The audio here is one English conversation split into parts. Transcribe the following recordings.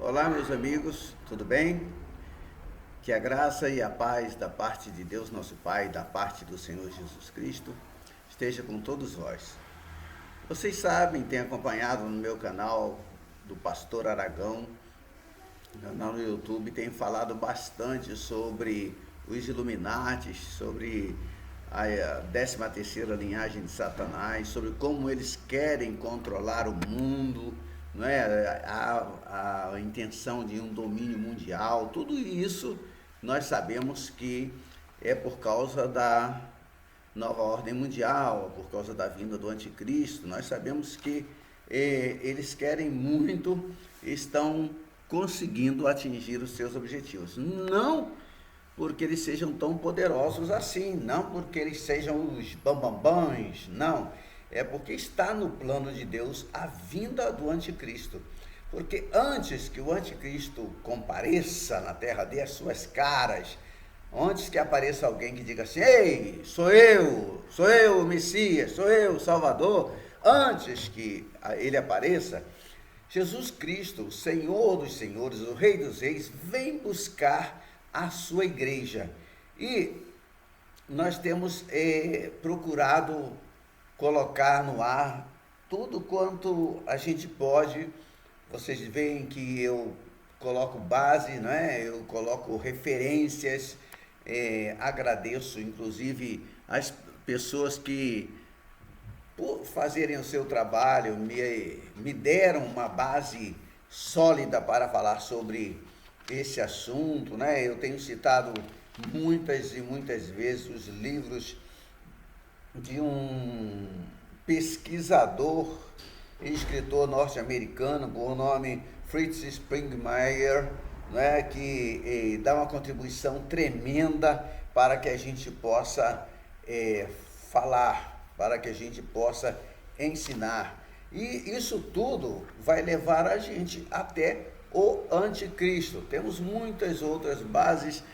Olá, meus amigos, tudo bem? Que a graça e a paz da parte de Deus, nosso Pai, da parte do Senhor Jesus Cristo, esteja com todos vós. Vocês sabem, têm acompanhado no meu canal do Pastor Aragão, canal no YouTube, tenho falado bastante sobre os Illuminatis, sobre a 13ª linhagem de Satanás, sobre como eles querem controlar o mundo, não é? A intenção de um domínio mundial. Tudo isso nós sabemos que é por causa da nova ordem mundial, por causa da vinda do Anticristo. Nós sabemos que eles querem muito, estão conseguindo atingir os seus objetivos. Não porque eles sejam tão poderosos assim, não porque eles sejam os bambambãs, não. É porque está no plano de Deus a vinda do Anticristo. Porque antes que o Anticristo compareça na terra, dê as suas caras, antes que apareça alguém que diga assim: ei, sou eu o Messias, sou eu o Salvador, antes que ele apareça, Jesus Cristo, o Senhor dos Senhores, o Rei dos Reis, vem buscar a sua igreja. E nós temos procurado colocar no ar tudo quanto a gente pode. Vocês veem que eu coloco base, não é? Eu coloco referências, agradeço inclusive as pessoas que, por fazerem o seu trabalho, me deram uma base sólida para falar sobre esse assunto, né? Eu tenho citado muitas e muitas vezes os livros de um pesquisador e escritor norte-americano por nome Fritz Springmeier, né, que dá uma contribuição tremenda para que a gente possa falar, para que a gente possa ensinar. E isso tudo vai levar a gente até o Anticristo. Temos muitas outras bases,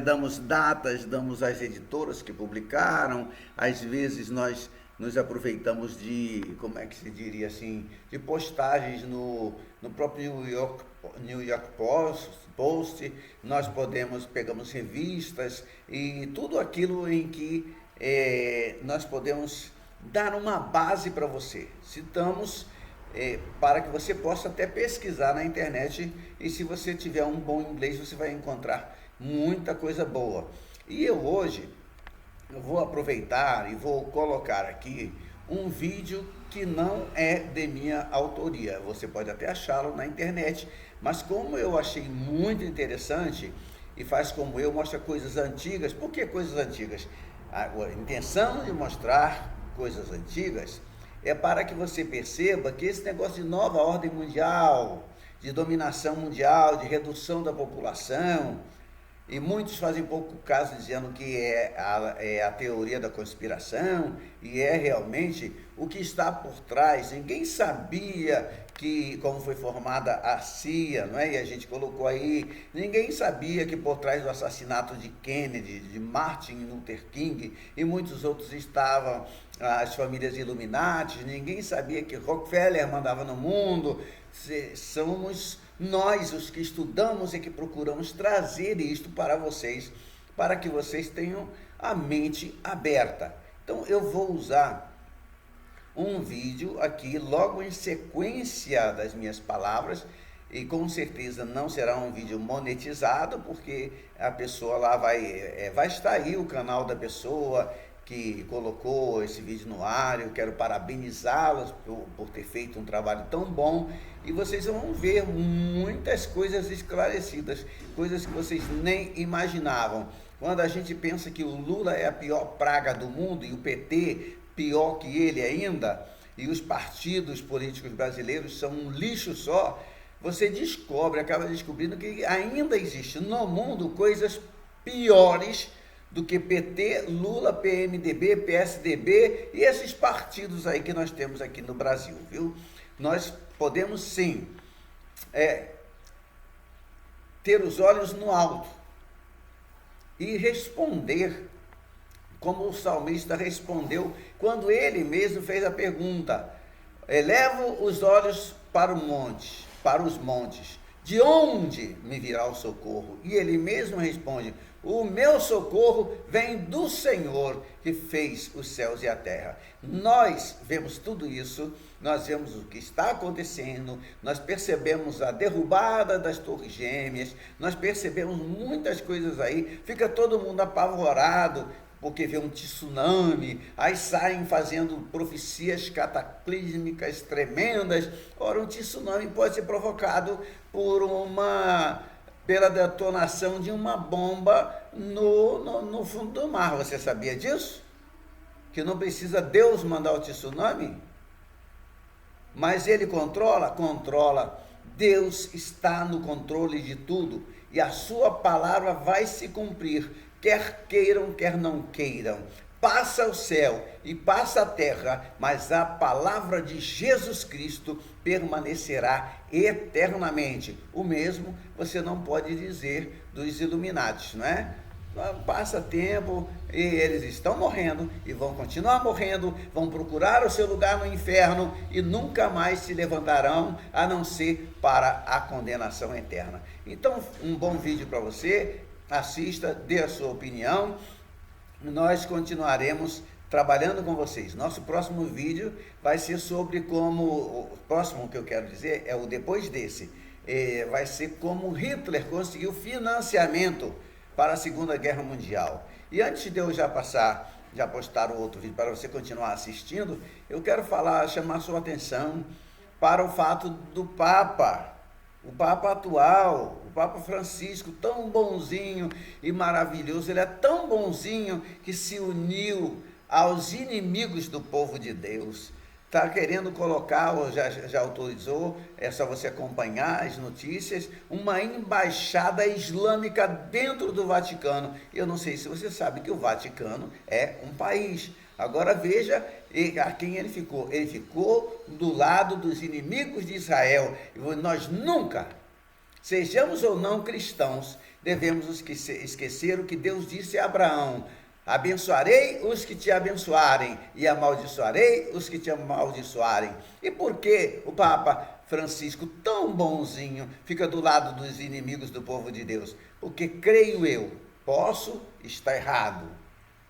damos datas, damos as editoras que publicaram, às vezes nós nos aproveitamos de, como é que se diria assim, de postagens no próprio New York Post, nós pegamos revistas e tudo aquilo em que nós podemos dar uma base para você. Citamos para que você possa até pesquisar na internet, e se você tiver um bom inglês, você vai encontrar muita coisa boa. E hoje eu vou aproveitar e vou colocar aqui um vídeo que não é de minha autoria. Você pode até achá-lo na internet, mas como eu achei muito interessante e faz como eu, mostra coisas antigas. Por que coisas antigas? A intenção de mostrar coisas antigas é para que você perceba que esse negócio de nova ordem mundial, de dominação mundial, de redução da população, e muitos fazem pouco caso dizendo que é a teoria da conspiração, e é realmente o que está por trás. Ninguém sabia como foi formada a CIA, não é? E a gente colocou aí, ninguém sabia que por trás do assassinato de Kennedy, de Martin Luther King e muitos outros estavam as famílias Illuminatis. Ninguém sabia que Rockefeller mandava no mundo. Somos nós os que estudamos e que procuramos trazer isto para vocês, para que vocês tenham a mente aberta. Então eu vou usar um vídeo aqui logo em sequência das minhas palavras, e com certeza não será um vídeo monetizado, porque a pessoa lá vai estar aí o canal da pessoa que colocou esse vídeo no ar. Eu quero parabenizá-los por ter feito um trabalho tão bom, e vocês vão ver muitas coisas esclarecidas, coisas que vocês nem imaginavam. Quando a gente pensa que o Lula é a pior praga do mundo e o PT pior que ele ainda, e os partidos políticos brasileiros são um lixo só, você acaba descobrindo que ainda existe no mundo coisas piores do que PT, Lula, PMDB, PSDB e esses partidos aí que nós temos aqui no Brasil, viu? Nós podemos sim ter os olhos no alto e responder como o salmista respondeu quando ele mesmo fez a pergunta: elevo os olhos para os montes, De onde me virá o socorro? E ele mesmo responde: o meu socorro vem do Senhor que fez os céus e a terra. Nós vemos tudo isso, nós vemos o que está acontecendo, nós percebemos a derrubada das torres gêmeas, nós percebemos muitas coisas aí, fica todo mundo apavorado, porque vê um tsunami, aí saem fazendo profecias cataclísmicas tremendas. Ora, um tsunami pode ser provocado pela detonação de uma bomba no fundo do mar. Você sabia disso? Que não precisa Deus mandar o tsunami? Mas ele controla? Controla. Deus está no controle de tudo e a sua palavra vai se cumprir, quer queiram, quer não queiram. Passa o céu e passa a terra, mas a palavra de Jesus Cristo permanecerá eternamente. O mesmo você não pode dizer dos Illuminatis, não é? Passa tempo e eles estão morrendo e vão continuar morrendo, vão procurar o seu lugar no inferno e nunca mais se levantarão, a não ser para a condenação eterna. Então, um bom vídeo para você, assista, dê a sua opinião. Nós continuaremos trabalhando com vocês. Nosso próximo vídeo vai ser sobre como, o próximo que eu quero dizer é o depois desse, vai ser como Hitler conseguiu financiamento para a Segunda Guerra Mundial. E antes de eu já postar o outro vídeo para você continuar assistindo, eu quero chamar sua atenção para o fato do Papa, o Papa atual, o Papa Francisco, tão bonzinho e maravilhoso. Ele é tão bonzinho que se uniu aos inimigos do povo de Deus. Está querendo colocar, ou já autorizou, é só você acompanhar as notícias, uma embaixada islâmica dentro do Vaticano. Eu não sei se você sabe que o Vaticano é um país. Agora veja a quem ele ficou. Ele ficou do lado dos inimigos de Israel. Nós nunca, sejamos ou não cristãos, devemos esquecer o que Deus disse a Abraão: abençoarei os que te abençoarem e amaldiçoarei os que te amaldiçoarem. E por que o Papa Francisco, tão bonzinho, fica do lado dos inimigos do povo de Deus? Porque creio eu, posso estar errado.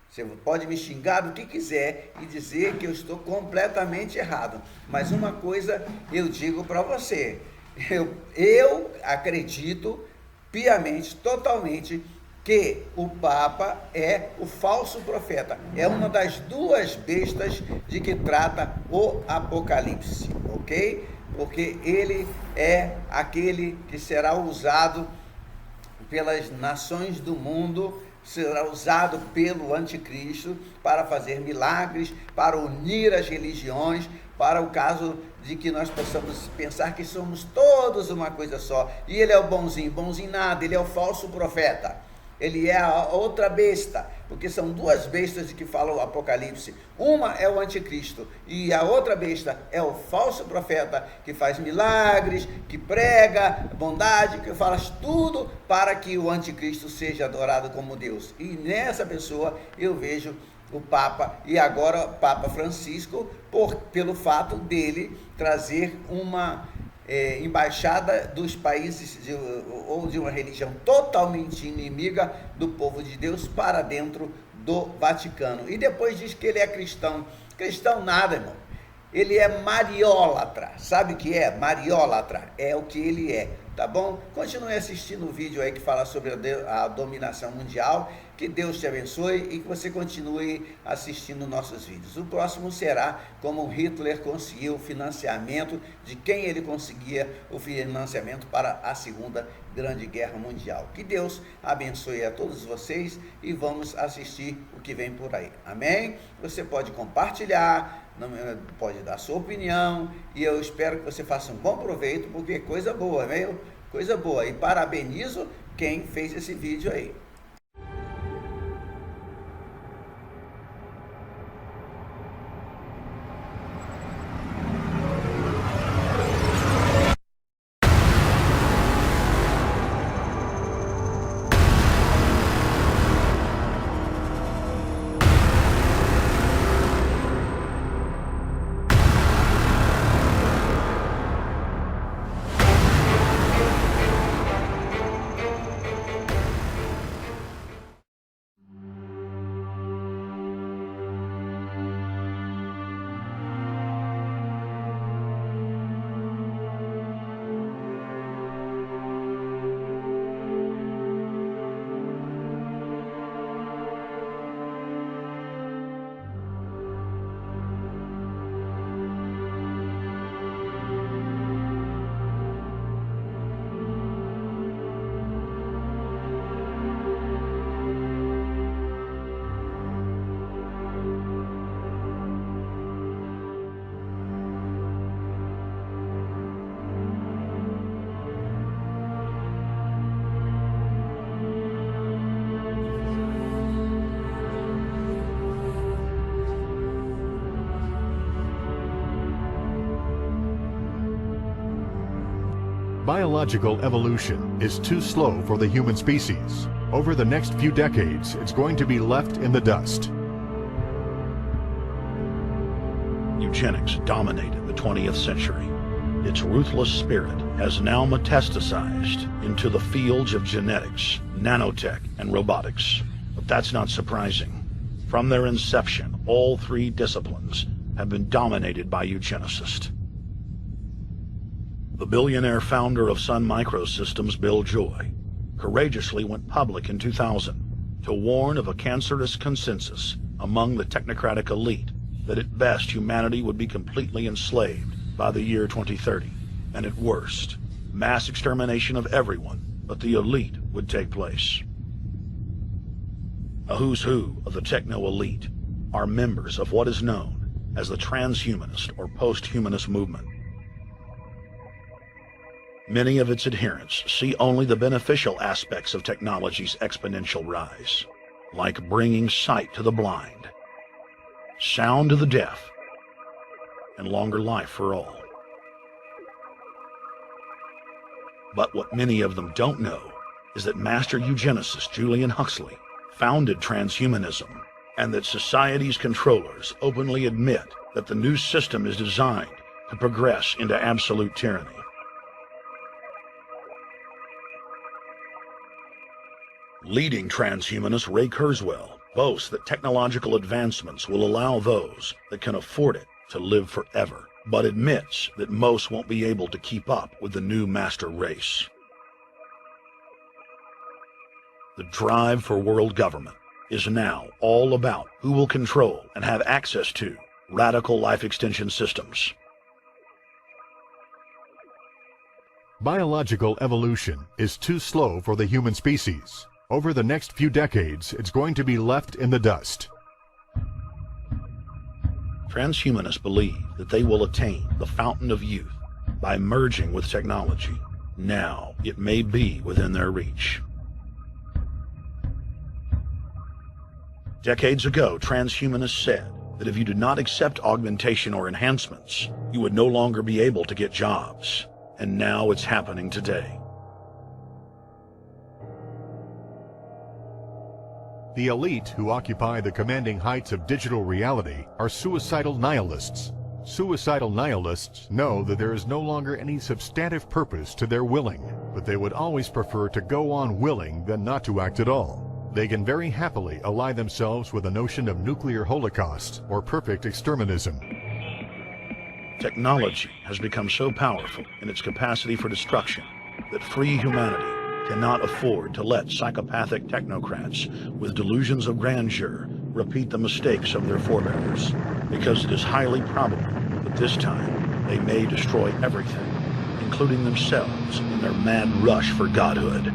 Você pode me xingar do que quiser e dizer que eu estou completamente errado. Mas uma coisa eu digo para você, eu acredito piamente, totalmente, que o Papa é o falso profeta, é uma das duas bestas de que trata o Apocalipse, ok? Porque ele é aquele que será usado pelas nações do mundo, será usado pelo Anticristo para fazer milagres, para unir as religiões, para o caso de que nós possamos pensar que somos todos uma coisa só. E ele é o bonzinho, bonzinho nada, ele é o falso profeta. Ele é a outra besta, porque são duas bestas de que fala o Apocalipse. Uma é o Anticristo e a outra besta é o falso profeta, que faz milagres, que prega bondade, que fala tudo para que o Anticristo seja adorado como Deus. E nessa pessoa eu vejo o Papa, e agora o Papa Francisco, pelo fato dele trazer uma embaixada dos países ou de uma religião totalmente inimiga do povo de Deus para dentro do Vaticano. E depois diz que ele é cristão. Cristão nada, irmão. Ele é mariólatra. Sabe o que é? Mariólatra. É o que ele é. Tá bom? Continue assistindo o vídeo aí que fala sobre a dominação mundial. Que Deus te abençoe e que você continue assistindo nossos vídeos. O próximo será como Hitler conseguiu o financiamento, de quem ele conseguia o financiamento para a Segunda Grande Guerra Mundial. Que Deus abençoe a todos vocês e vamos assistir o que vem por aí. Amém? Você pode compartilhar, pode dar sua opinião e eu espero que você faça um bom proveito, porque coisa boa, viu? Coisa boa. E parabenizo quem fez esse vídeo aí. Biological evolution is too slow for the human species. Over the next few decades, it's going to be left in the dust. Eugenics dominated the 20th century. Its ruthless spirit has now metastasized into the fields of genetics, nanotech, and robotics. But that's not surprising. From their inception, all three disciplines have been dominated by eugenicists. The billionaire founder of Sun Microsystems, Bill Joy, courageously went public in 2000 to warn of a cancerous consensus among the technocratic elite that at best humanity would be completely enslaved by the year 2030, and at worst, mass extermination of everyone but the elite would take place. A who's who of the techno-elite are members of what is known as the transhumanist or post-humanist movement. Many of its adherents see only the beneficial aspects of technology's exponential rise, like bringing sight to the blind, sound to the deaf, and longer life for all. But what many of them don't know is that master eugenicist Julian Huxley founded transhumanism, and that society's controllers openly admit that the new system is designed to progress into absolute tyranny. Leading transhumanist Ray Kurzweil boasts that technological advancements will allow those that can afford it to live forever, but admits that most won't be able to keep up with the new master race. The drive for world government is now all about who will control and have access to radical life extension systems. Biological evolution is too slow for the human species. Over the next few decades, it's going to be left in the dust. Transhumanists believe that they will attain the fountain of youth by merging with technology. Now, it may be within their reach. Decades ago, transhumanists said that if you did not accept augmentation or enhancements, you would no longer be able to get jobs. And now it's happening today. The elite who occupy the commanding heights of digital reality are suicidal nihilists. Suicidal nihilists know that there is no longer any substantive purpose to their willing, but they would always prefer to go on willing than not to act at all. They can very happily ally themselves with the notion of nuclear holocaust or perfect exterminism. Technology has become so powerful in its capacity for destruction that free humanity cannot afford to let psychopathic technocrats with delusions of grandeur repeat the mistakes of their forebears, because it is highly probable that this time they may destroy everything, including themselves in their mad rush for godhood.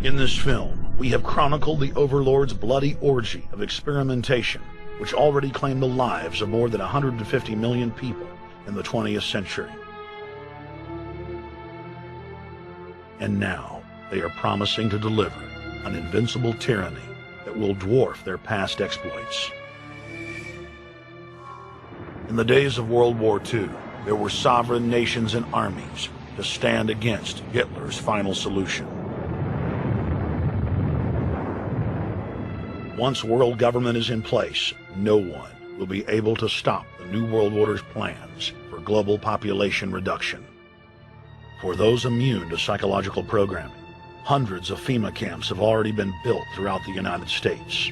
In this film, we have chronicled the Overlord's bloody orgy of experimentation, which already claimed the lives of more than 150 million people in the 20th century. And now they are promising to deliver an invincible tyranny that will dwarf their past exploits. In the days of World War II, there were sovereign nations and armies to stand against Hitler's final solution. Once world government is in place, no one will be able to stop the New World Order's plans for global population reduction. For those immune to psychological programming, hundreds of FEMA camps have already been built throughout the United States.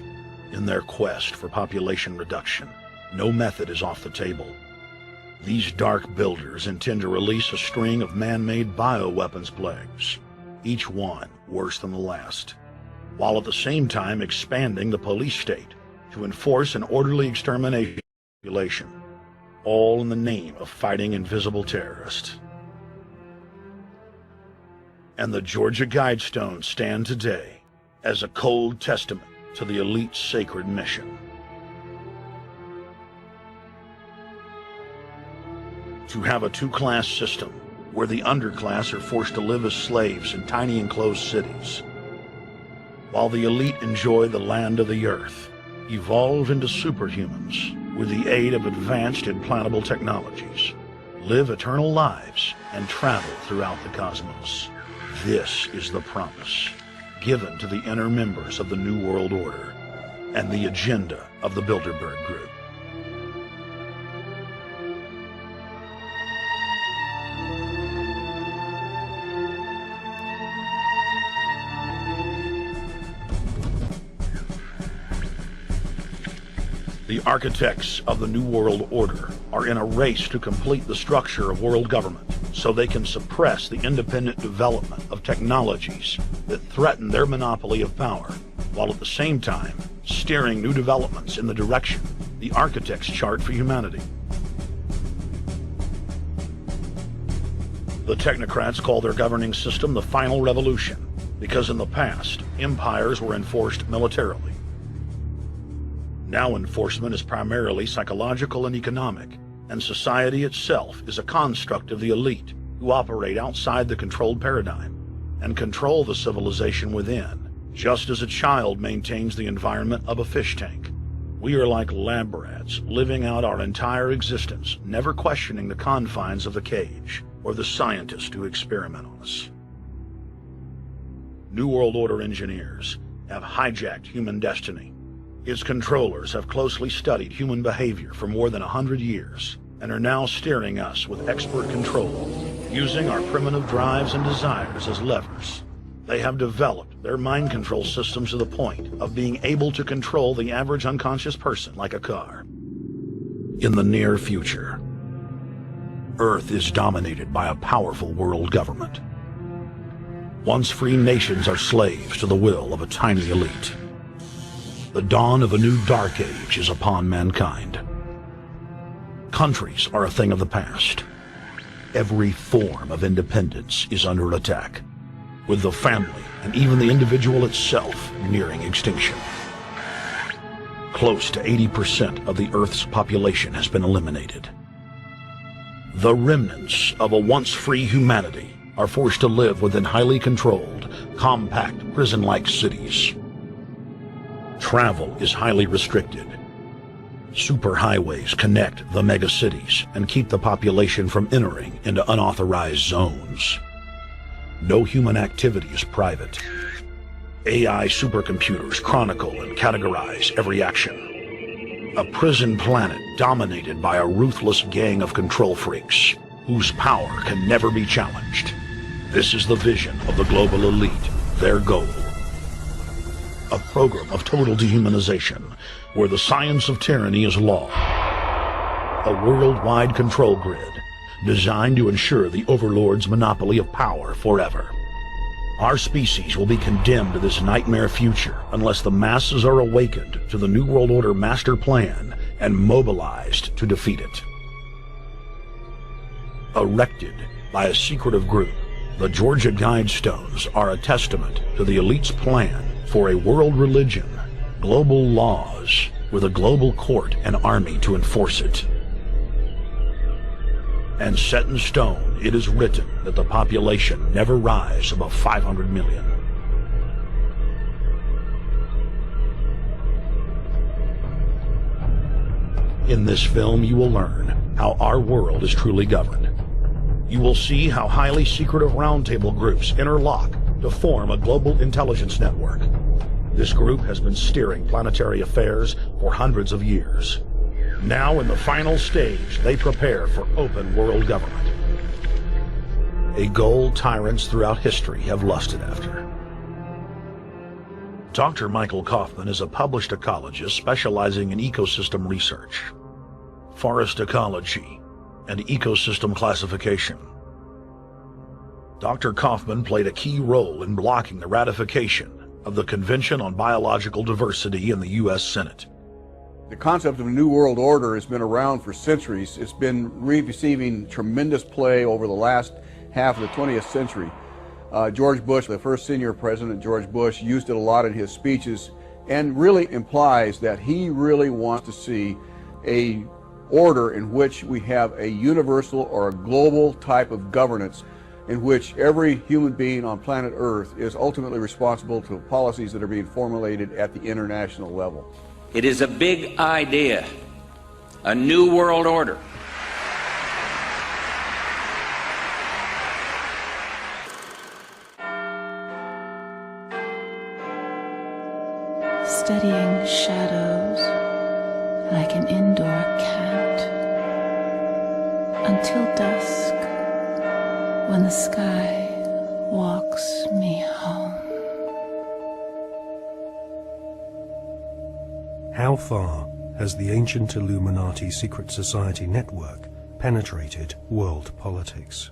In their quest for population reduction, no method is off the table. These dark builders intend to release a string of man-made bioweapons plagues, each one worse than the last, while at the same time expanding the police state to enforce an orderly extermination of the population, all in the name of fighting invisible terrorists. And the Georgia Guidestones stand today as a cold testament to the elite's sacred mission. To have a two-class system where the underclass are forced to live as slaves in tiny enclosed cities, while the elite enjoy the land of the earth, evolve into superhumans with the aid of advanced implantable technologies, live eternal lives and travel throughout the cosmos. This is the promise given to the inner members of the New World Order and the agenda of the Bilderberg Group. The architects of the New World Order are in a race to complete the structure of world government so they can suppress the independent development of technologies that threaten their monopoly of power, while at the same time steering new developments in the direction the architects chart for humanity. The technocrats call their governing system the final revolution because in the past, empires were enforced militarily. Now enforcement is primarily psychological and economic, and society itself is a construct of the elite who operate outside the controlled paradigm and control the civilization within, just as a child maintains the environment of a fish tank. We are like lab rats, living out our entire existence, never questioning the confines of the cage or the scientists who experiment on us. New World Order engineers have hijacked human destiny. Its controllers have closely studied human behavior for more than 100 years and are now steering us with expert control, using our primitive drives and desires as levers. They have developed their mind control systems to the point of being able to control the average unconscious person like a car. In the near future, Earth is dominated by a powerful world government. Once free nations are slaves to the will of a tiny elite. The dawn of a new dark age is upon mankind. Countries are a thing of the past. Every form of independence is under attack, with the family and even the individual itself nearing extinction. Close to 80% of the Earth's population has been eliminated. The remnants of a once free humanity are forced to live within highly controlled, compact, prison-like cities. Travel is highly restricted. Superhighways connect the megacities and keep the population from entering into unauthorized zones. No human activity is private. AI supercomputers chronicle and categorize every action. A prison planet dominated by a ruthless gang of control freaks whose power can never be challenged. This is the vision of the global elite, their goal. A program of total dehumanization, where the science of tyranny is law. A worldwide control grid, designed to ensure the overlord's monopoly of power forever. Our species will be condemned to this nightmare future unless the masses are awakened to the New World Order master plan and mobilized to defeat it. Erected by a secretive group, the Georgia Guidestones are a testament to the elite's plan for a world religion, global laws, with a global court and army to enforce it. And set in stone, it is written that the population never rise above 500 million. In this film, you will learn how our world is truly governed. You will see how highly secretive roundtable groups interlock to form a global intelligence network. This group has been steering planetary affairs for hundreds of years. Now in the final stage, they prepare for open world government. A goal tyrants throughout history have lusted after. Dr. Michael Kaufman is a published ecologist specializing in ecosystem research, forest ecology, and ecosystem classification. Dr. Kaufman played a key role in blocking the ratification of the Convention on Biological Diversity in the U.S. Senate. The concept of a new world order has been around for centuries. It's been receiving tremendous play over the last half of the 20th century. George Bush, the first senior president, George Bush, used it a lot in his speeches and really implies that he really wants to see a order in which we have a universal or a global type of governance in which every human being on planet Earth is ultimately responsible to policies that are being formulated at the international level. It is a big idea, a new world order. Studying shadows like an indoor cat until dusk, when the sky walks me home. How far has the ancient Illuminati secret society network penetrated world politics?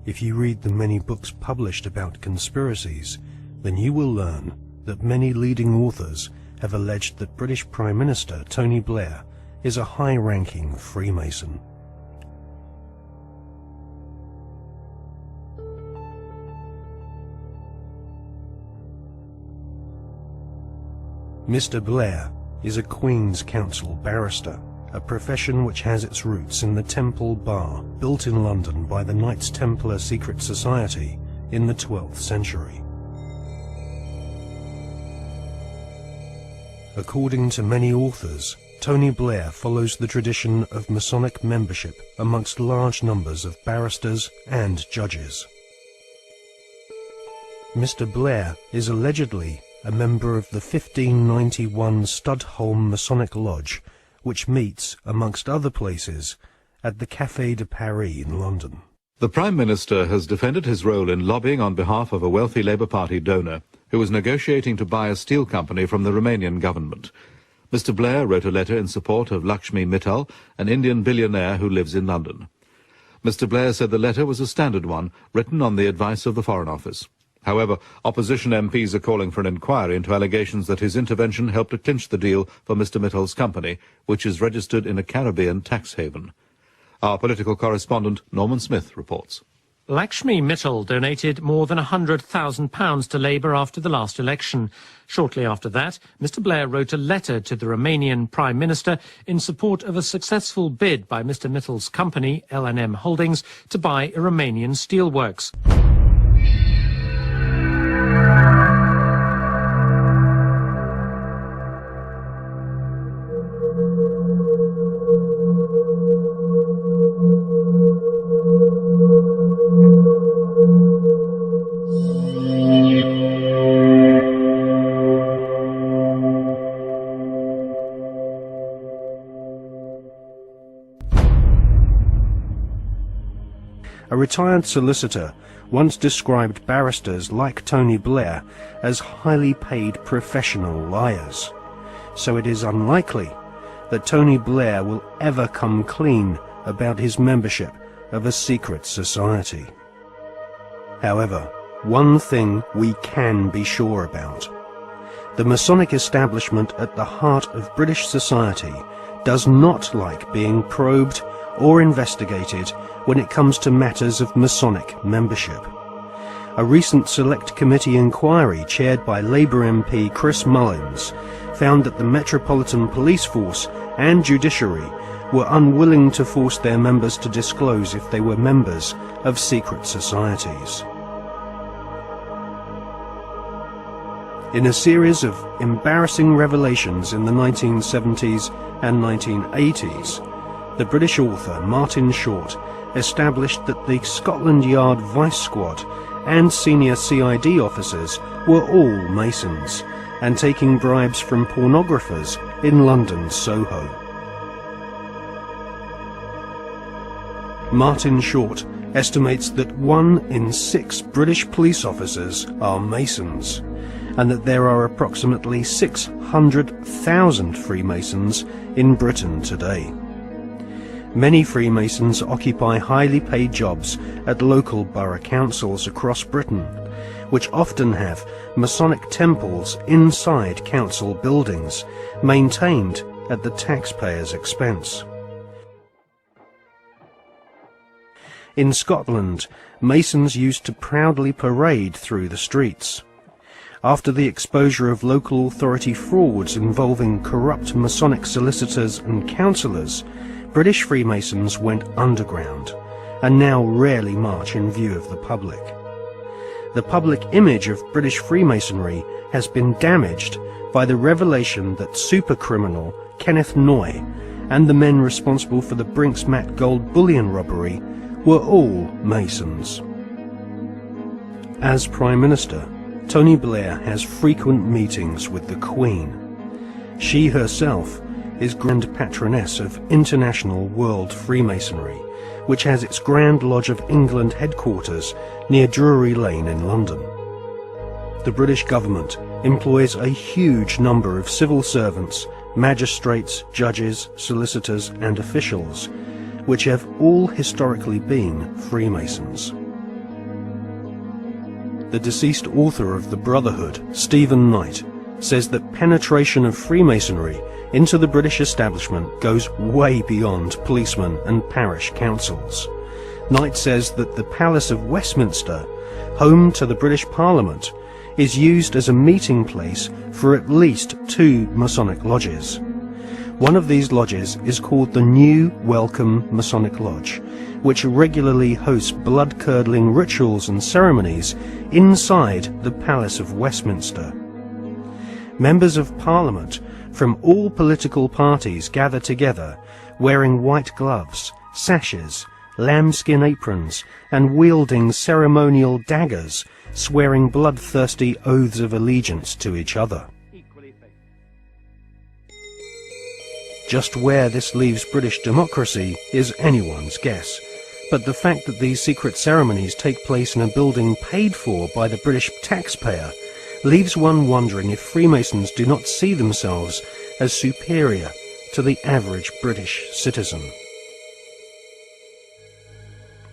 If you read the many books published about conspiracies, then you will learn that many leading authors have alleged that British Prime Minister Tony Blair is a high-ranking Freemason. Mr. Blair is a Queen's Counsel barrister, a profession which has its roots in the Temple Bar, built in London by the Knights Templar secret society in the 12th century. According to many authors, Tony Blair follows the tradition of Masonic membership amongst large numbers of barristers and judges. Mr. Blair is allegedly a member of the 1591 Studholme Masonic Lodge, which meets, amongst other places, at the Café de Paris in London. The Prime Minister has defended his role in lobbying on behalf of a wealthy Labour Party donor who was negotiating to buy a steel company from the Romanian government. Mr. Blair wrote a letter in support of Lakshmi Mittal, an Indian billionaire who lives in London. Mr. Blair said the letter was a standard one, written on the advice of the Foreign Office. However, opposition MPs are calling for an inquiry into allegations that his intervention helped to clinch the deal for Mr. Mittal's company, which is registered in a Caribbean tax haven. Our political correspondent, Norman Smith, reports. Lakshmi Mittal donated more than £100,000 to Labour after the last election. Shortly after that, Mr. Blair wrote a letter to the Romanian Prime Minister in support of a successful bid by Mr. Mittal's company, L&M Holdings, to buy a Romanian steelworks. A retired solicitor once described barristers like Tony Blair as highly paid professional liars. So it is unlikely that Tony Blair will ever come clean about his membership of a secret society. However, one thing we can be sure about. The Masonic establishment at the heart of British society does not like being probed or investigated when it comes to matters of Masonic membership. A recent Select Committee inquiry chaired by Labour MP Chris Mullins found that the Metropolitan Police Force and Judiciary were unwilling to force their members to disclose if they were members of secret societies. In a series of embarrassing revelations in the 1970s and 1980s, the British author Martin Short established that the Scotland Yard Vice Squad and senior CID officers were all Masons and taking bribes from pornographers in London's Soho. Martin Short estimates that 1 in 6 British police officers are Masons, and that there are approximately 600,000 Freemasons in Britain today. Many Freemasons occupy highly paid jobs at local borough councils across Britain, which often have Masonic temples inside council buildings, maintained at the taxpayer's expense. In Scotland, Masons used to proudly parade through the streets. After the exposure of local authority frauds involving corrupt Masonic solicitors and councillors, British Freemasons went underground and now rarely march in view of the public. The public image of British Freemasonry has been damaged by the revelation that supercriminal Kenneth Noy and the men responsible for the Brinks-Mat gold bullion robbery were all Masons. As Prime Minister, Tony Blair has frequent meetings with the Queen. She herself is Grand Patroness of International World Freemasonry, which has its Grand Lodge of England headquarters near Drury Lane in London. The British government employs a huge number of civil servants, magistrates, judges, solicitors and officials, which have all historically been Freemasons. The deceased author of The Brotherhood, Stephen Knight, says that penetration of Freemasonry into the British establishment goes way beyond policemen and parish councils. Knight says that the Palace of Westminster, home to the British Parliament, is used as a meeting place for at least 2 Masonic lodges. One of these lodges is called the New Welcome Masonic Lodge, which regularly hosts blood-curdling rituals and ceremonies inside the Palace of Westminster. Members of Parliament from all political parties gather together, wearing white gloves, sashes, lambskin aprons, and wielding ceremonial daggers, swearing bloodthirsty oaths of allegiance to each other. Just where this leaves British democracy is anyone's guess, but the fact that these secret ceremonies take place in a building paid for by the British taxpayer leaves one wondering if Freemasons do not see themselves as superior to the average British citizen.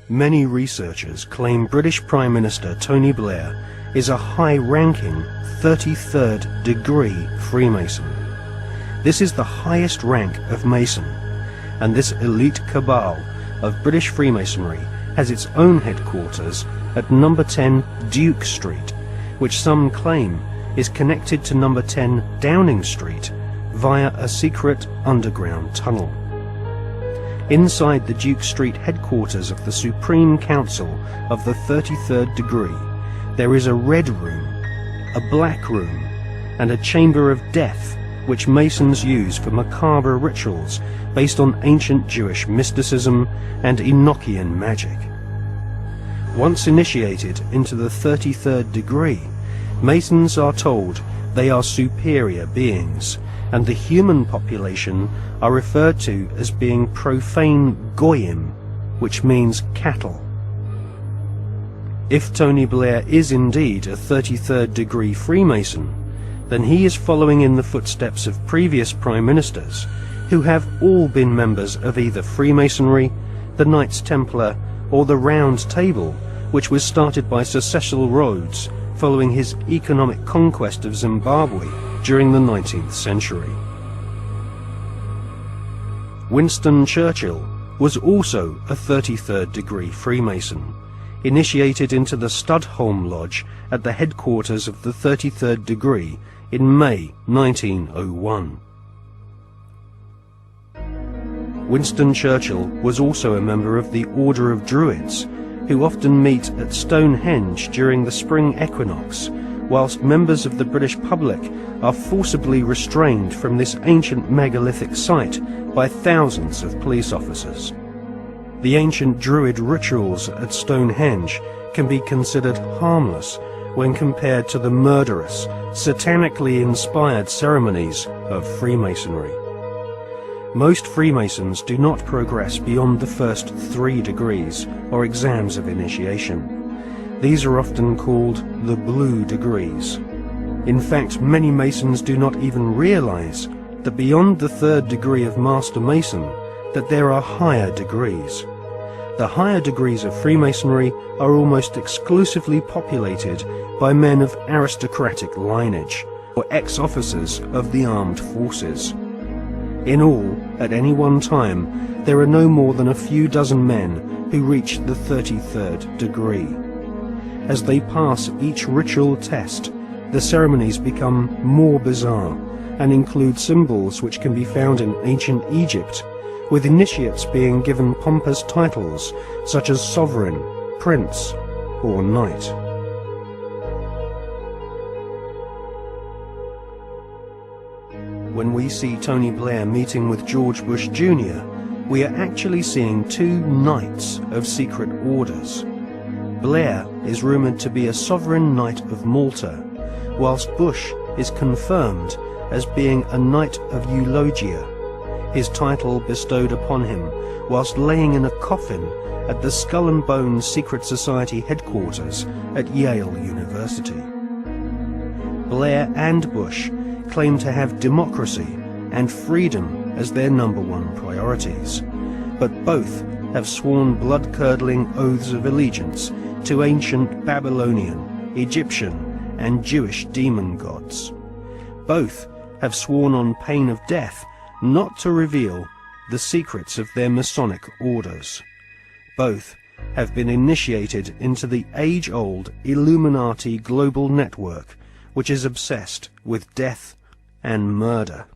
Many researchers claim British Prime Minister Tony Blair is a high-ranking 33rd degree Freemason. This is the highest rank of Mason, and this elite cabal of British Freemasonry has its own headquarters at number 10 Duke Street, which some claim is connected to number 10 Downing Street via a secret underground tunnel. Inside the Duke Street headquarters of the Supreme Council of the 33rd degree, there is a red room, a black room, and a chamber of death which Masons use for macabre rituals based on ancient Jewish mysticism and Enochian magic. Once initiated into the 33rd degree, Masons are told they are superior beings, and the human population are referred to as being profane goyim, which means cattle. If Tony Blair is indeed a 33rd degree Freemason, then he is following in the footsteps of previous Prime Ministers, who have all been members of either Freemasonry, the Knights Templar, or the Round Table, which was started by Sir Cecil Rhodes following his economic conquest of Zimbabwe during the 19th century. Winston Churchill was also a 33rd degree Freemason, initiated into the Studholme Lodge at the headquarters of the 33rd degree in May 1901. Winston Churchill was also a member of the Order of Druids, who often meet at Stonehenge during the spring equinox, whilst members of the British public are forcibly restrained from this ancient megalithic site by thousands of police officers. The ancient Druid rituals at Stonehenge can be considered harmless when compared to the murderous, satanically inspired ceremonies of Freemasonry. Most Freemasons do not progress beyond the first 3 degrees or exams of initiation. These are often called the blue degrees. In fact, many Masons do not even realize that beyond the 3rd degree of Master Mason, that there are higher degrees. The higher degrees of Freemasonry are almost exclusively populated by men of aristocratic lineage, or ex-officers of the armed forces. In all, at any one time, there are no more than a few dozen men who reach the 33rd degree. As they pass each ritual test, the ceremonies become more bizarre and include symbols which can be found in ancient Egypt, with initiates being given pompous titles such as sovereign, prince, or knight. when we see Tony Blair meeting with George Bush Jr., we are actually seeing two knights of secret orders. Blair is rumoured to be a sovereign knight of Malta, whilst Bush is confirmed as being a knight of Eulogia, his title bestowed upon him whilst laying in a coffin at the Skull and Bones Secret Society headquarters at Yale University. Blair and Bush claim to have democracy and freedom as their #1 priorities, but both have sworn blood-curdling oaths of allegiance to ancient Babylonian, Egyptian and Jewish demon gods. Both have sworn on pain of death not to reveal the secrets of their Masonic orders. Both have been initiated into the age-old Illuminati global network, which is obsessed with death and murder.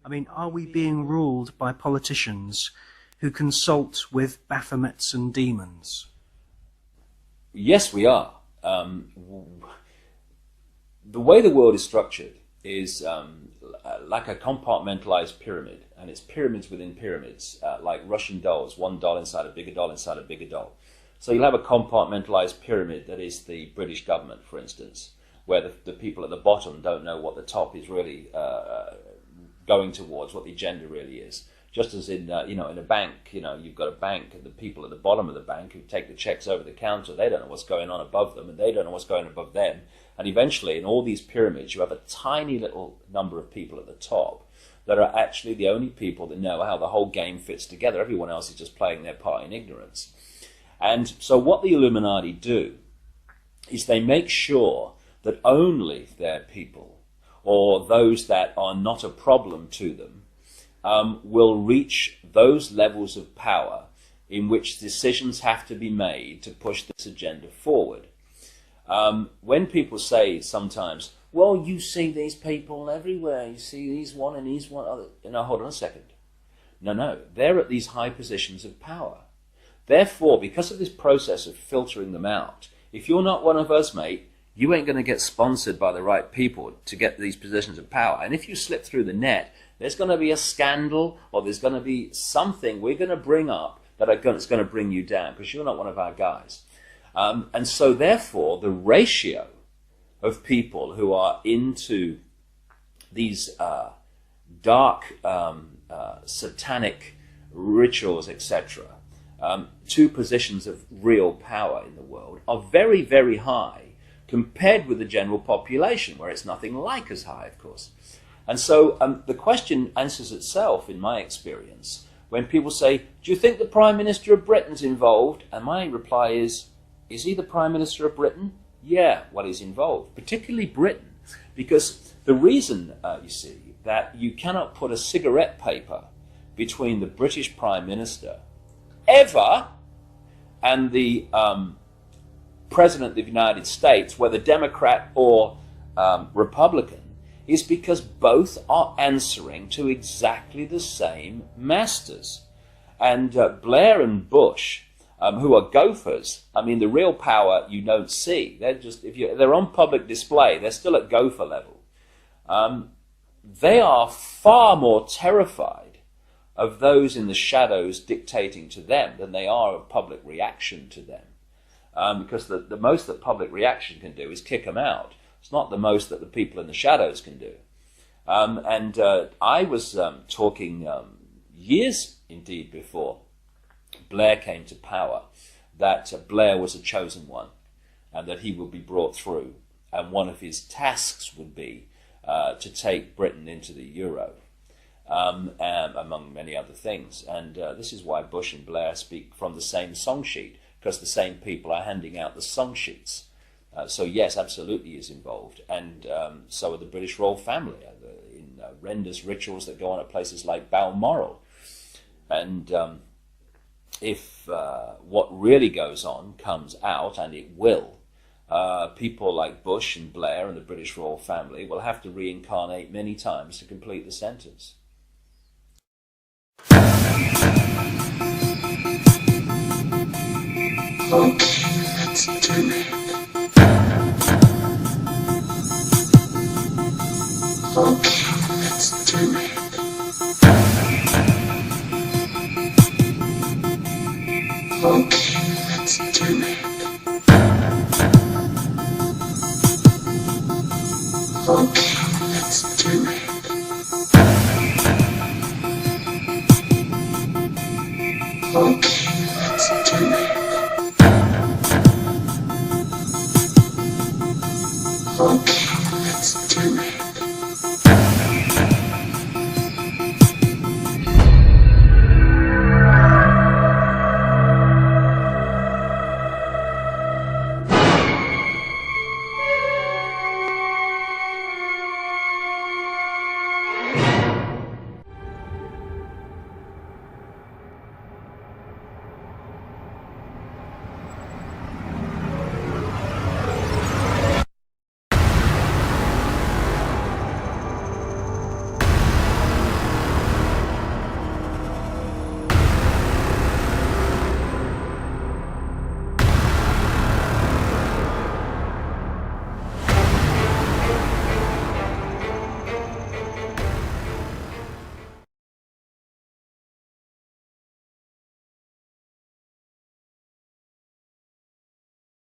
I mean, are we being ruled by politicians who consult with Baphomets and demons? Yes, we are. The way the world is structured is like a compartmentalized pyramid, and it's pyramids within pyramids, like Russian dolls, one doll inside a bigger doll inside a bigger doll. So you'll have a compartmentalized pyramid that is the British government, for instance, where the people at the bottom don't know what the top is really going towards, what the agenda really is. Just as in in a bank, you've got a bank, and the people at the bottom of the bank who take the checks over the counter, they don't know what's going on above them, and they don't know what's going on above them. And eventually, in all these pyramids, you have a tiny little number of people at the top that are actually the only people that know how the whole game fits together. Everyone else is just playing their part in ignorance. And so what the Illuminati do is they make sure that only their people, or those that are not a problem to them, will reach those levels of power in which decisions have to be made to push this agenda forward. When people say sometimes, well, you see these people everywhere, you see these one and these one other. Hold on a second. No, they're at these high positions of power. Therefore, because of this process of filtering them out, if you're not one of us, mate, you ain't going to get sponsored by the right people to get these positions of power. And if you slip through the net, there's going to be a scandal, or there's going to be something we're going to bring up that's going to bring you down, because you're not one of our guys. And so therefore, the ratio of people who are into these dark satanic rituals, etc., to positions of real power in the world are very, very high compared with the general population, where it's nothing like as high, of course. And so the question answers itself, in my experience, when people say, do you think the Prime Minister of Britain's involved? And my reply is he the Prime Minister of Britain? Yeah, well, he's involved, particularly Britain, because the reason, you see, that you cannot put a cigarette paper between the British Prime Minister ever and the President of the United States, whether Democrat or Republican, is because both are answering to exactly the same masters. And Blair and Bush, who are gophers, I mean, the real power you don't see. They're just, they're on public display, they're still at gopher level. They are far more terrified of those in the shadows dictating to them than they are of public reaction to them. Because the most that public reaction can do is kick them out. It's not the most that the people in the shadows can do. I was talking years indeed before Blair came to power, that Blair was a chosen one and that he would be brought through. And one of his tasks would be to take Britain into the euro, among many other things. And this is why Bush and Blair speak from the same song sheet, because the same people are handing out the song sheets. So yes, absolutely is involved. And so are the British royal family in horrendous rituals that go on at places like Balmoral. And if what really goes on comes out, and it will, people like Bush and Blair and the British royal family will have to reincarnate many times to complete the sentence. Okay, let's do it. Okay, let's do Okay.